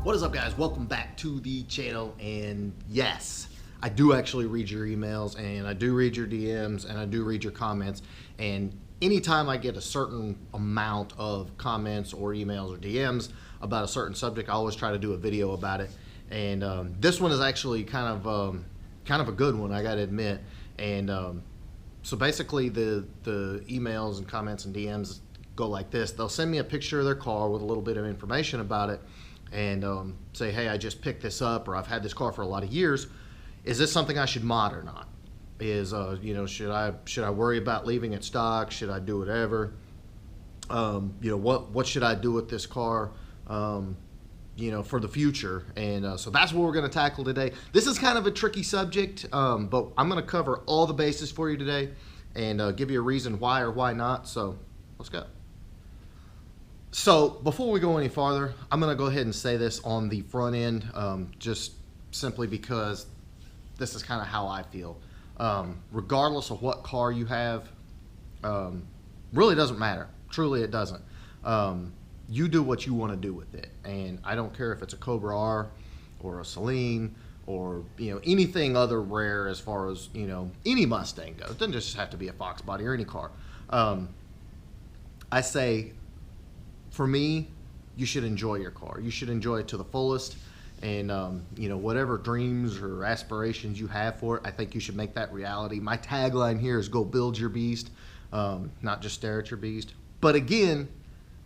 What is up, guys? Welcome back to the channel. And yes, I do actually read your emails, and I do read your DMs, and I do read your comments. And anytime I get a certain amount of comments or emails or DMs about a certain subject, I always try to do a video about it. And this one is actually kind of a good one, I gotta admit. And so basically the emails and comments and DMs go like this. They'll send me a picture of their car with a little bit of information about it, and say, hey, I just picked this up, or I've had this car for a lot of years. Is this something I should mod or not? Should I worry about leaving it stock? Should I do whatever? What should I do with this car? For the future. And so that's what we're going to tackle today. This is kind of a tricky subject, but I'm going to cover all the bases for you today and give you a reason why or why not. So let's go. So before we go any farther, I'm going to go ahead and say this on the front end, just simply because this is kind of how I feel. Regardless of what car you have, really doesn't matter. Truly, it doesn't. You do what you want to do with it, and I don't care if it's a Cobra R or a Celine or anything other rare as far as any Mustang goes. It doesn't just have to be a foxbody or any car. I say, for me, you should enjoy your car. You should enjoy it to the fullest, and whatever dreams or aspirations you have for it, I think you should make that reality. My tagline here is go build your beast, not just stare at your beast. But again,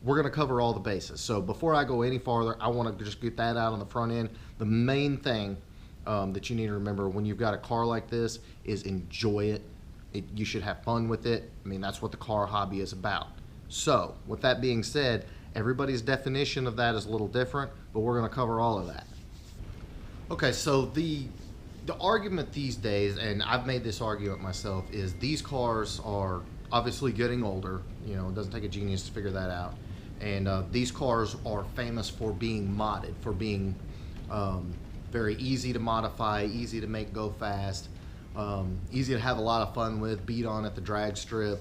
we're going to cover all the bases. So before I go any farther, I want to just get that out on the front end. The main thing that you need to remember when you've got a car like this is enjoy it. You should have fun with it. I mean, that's what the car hobby is about. So with that being said, everybody's definition of that is a little different, but we're going to cover all of that. Okay, so the argument these days, and I've made this argument myself, is these cars are obviously getting older. It doesn't take a genius to figure that out. And these cars are famous for being modded, for being very easy to modify, easy to make go fast, easy to have a lot of fun with, beat on at the drag strip,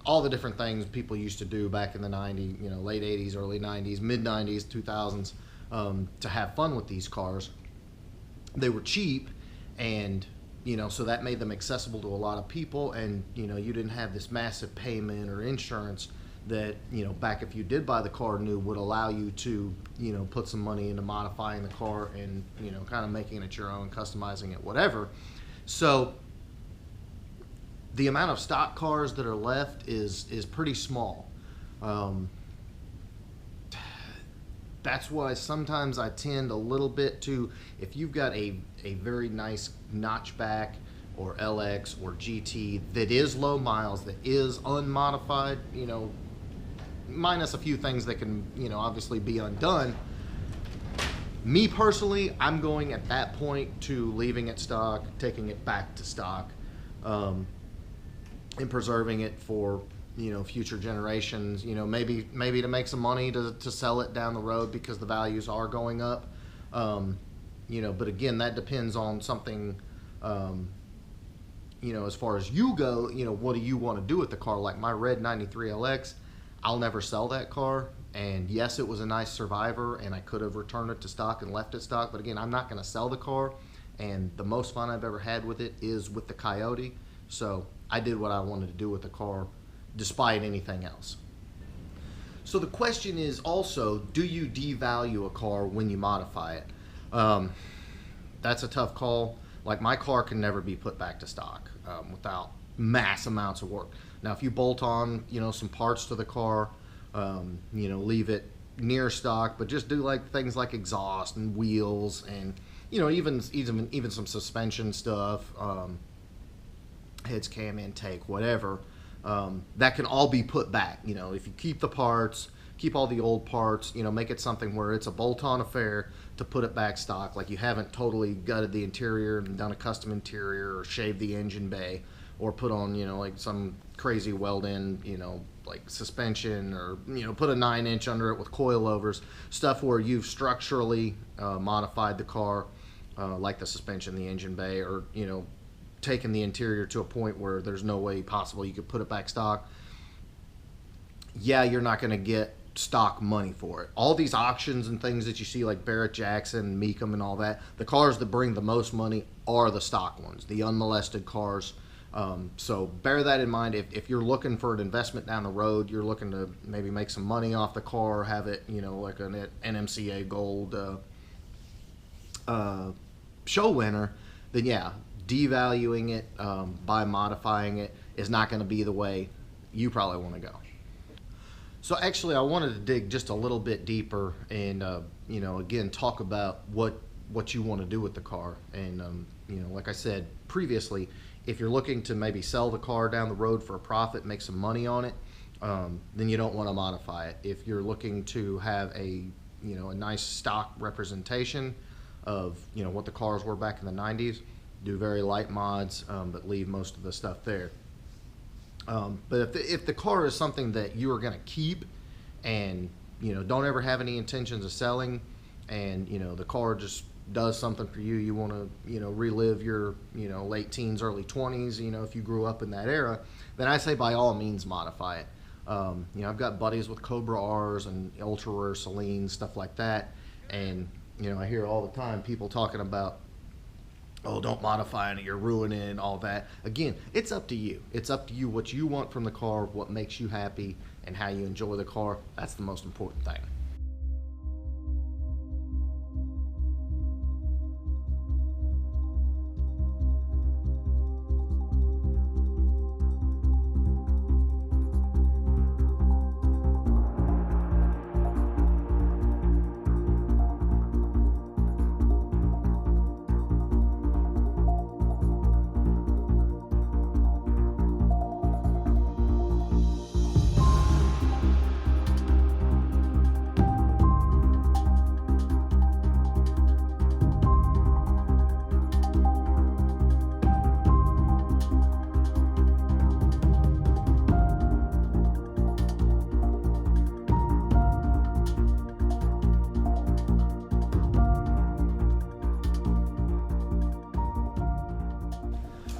all the different things people used to do back in the 90s, late 80s, early 90s, mid 90s, 2000s, to have fun with these cars. They were cheap, and so that made them accessible to a lot of people, and you didn't have this massive payment or insurance that back if you did buy the car new would allow you to put some money into modifying the car and kind of making it your own, customizing it, whatever. So the amount of stock cars that are left is pretty small. That's why sometimes I tend a little bit to, if you've got a very nice notchback or LX or GT that is low miles, that is unmodified, minus a few things that can, obviously be undone. Me personally, I'm going at that point to leaving it stock, taking it back to stock, and preserving it for future generations, maybe to make some money to sell it down the road because the values are going up. But again, that depends on something, as far as you go, what do you want to do with the car? Like my red 93 LX, I'll never sell that car. And yes, it was a nice survivor, and I could have returned it to stock and left it stock. But again, I'm not going to sell the car. And the most fun I've ever had with it is with the Coyote. So I did what I wanted to do with the car, despite anything else. So the question is also, do you devalue a car when you modify it? That's a tough call. Like my car can never be put back to stock without mass amounts of work. Now, if you bolt on, some parts to the car, leave it near stock, but just do like things like exhaust and wheels and, even some suspension stuff, heads, cam intake, whatever. That can all be put back. If you keep the parts, keep all the old parts, make it something where it's a bolt-on affair to put it back stock. Like you haven't totally gutted the interior and done a custom interior or shaved the engine bay or put on, like some crazy weld-in, like suspension or, put a 9-inch under it with coilovers, stuff where you've structurally modified the car, like the suspension, the engine bay, or, taken the interior to a point where there's no way possible you could put it back stock. Yeah, you're not going to get stock money for it. All these auctions and things that you see like Barrett Jackson, Meekum and all that, the cars that bring the most money are the stock ones, the unmolested cars. So bear that in mind. If you're looking for an investment down the road, you're looking to maybe make some money off the car, have it, like an NMCA Gold show winner, then yeah, devaluing it by modifying it is not going to be the way you probably want to go. So actually, I wanted to dig just a little bit deeper and, again, talk about what you want to do with the car. And, like I said previously, if you're looking to maybe sell the car down the road for a profit, make some money on it, then you don't want to modify it. If you're looking to have a nice stock representation of, what the cars were back in the 90s, do very light mods, but leave most of the stuff there. But if the car is something that you are going to keep and, don't ever have any intentions of selling, and, the car just does something for you, you want to, relive your, late teens, early 20s, if you grew up in that era, then I say by all means modify it. I've got buddies with Cobra R's and ultra rare Salines, stuff like that. And, I hear all the time people talking about, oh, don't modify it, you're ruining it and all that. Again, it's up to you. It's up to you what you want from the car, what makes you happy, and how you enjoy the car. That's the most important thing.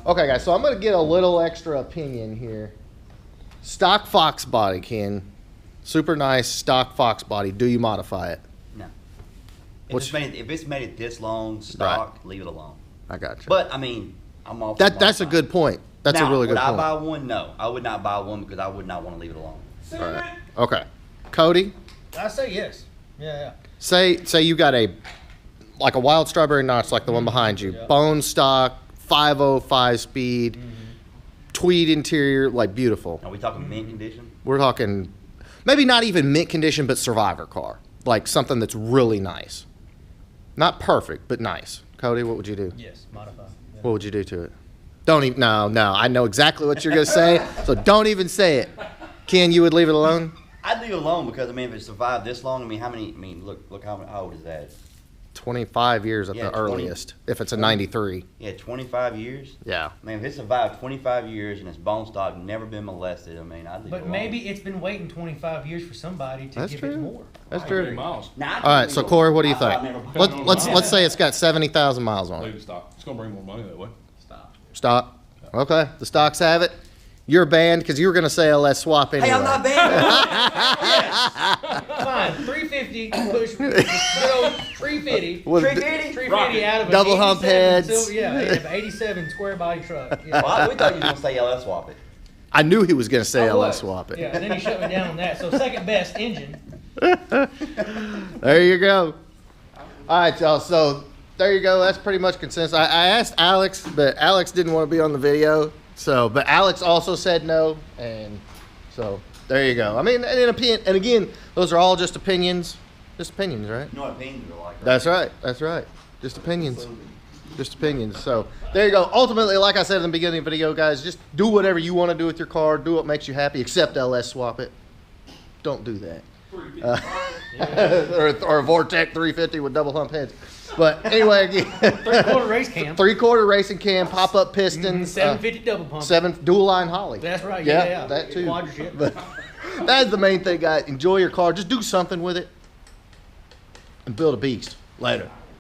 Okay, guys, so I'm going to get a little extra opinion here. Stock Fox body, Ken. Super nice stock Fox body. Do you modify it? No. If it's made it this long, stock, right, leave it alone. I got you. But, I mean, I'm all for that's a good point. That's a really good point. Would I buy one? No. I would not buy one because I would not want to leave it alone. All right. Okay. Cody? I say yes. Yeah. Say you got a wild strawberry notch like the one behind you. Yeah. Bone stock, 505 speed, tweed interior, beautiful. Are we talking mint condition? We're talking maybe not even mint condition, but survivor car. Like something that's really nice. Not perfect, but nice. Cody, what would you do? Yes, modify. Yeah. What would you do to it? Don't even, no, I know exactly what you're going to say, so don't even say it. Ken, you would leave it alone? I'd leave it alone because, if it survived this long, look how old is that? 25 years at the earliest, if it's a 93. Yeah, 25 years? Yeah. If it survived 25 years and it's bone stock, never been molested, I'd leave it alone. But maybe it's been waiting 25 years for somebody to give it more. That's true. Miles. All right, so Corey, what do you think? Let's say it's got 70,000 miles on Leave it. it stock. It's going to bring more money that way. Stock. Okay, the stocks have it. You're banned because you were going to say LS swap anyway. Hey, I'm not banned. Fine, 350, push, 350. 350 out of double hump heads. 87 square body truck. Yeah. Well, we thought you were going to say LS swap it. I knew he was going to say LS swap it. Yeah, and then he shut me down on that. So second best engine. There you go. All right, y'all. So there you go. That's pretty much consensus. I asked Alex, but Alex didn't want to be on the video. But Alex also said no, and so there you go. And again, those are all just opinions. Just opinions, right? You know what opinions are like, That's right? right. Just opinions. Just opinions. So there you go. Ultimately, like I said in the beginning of the video, guys, just do whatever you want to do with your car. Do what makes you happy, except LS swap it. Don't do that. Or a Vortec 350 with double hump heads. But anyway, again, 3/4 race cam. 3/4 racing cam, pop-up pistons. 750 double pump. 7 dual line Holly. That's right. Yeah, that too. Quadriship. But that's the main thing, guys. Enjoy your car. Just do something with it and build a beast. Later.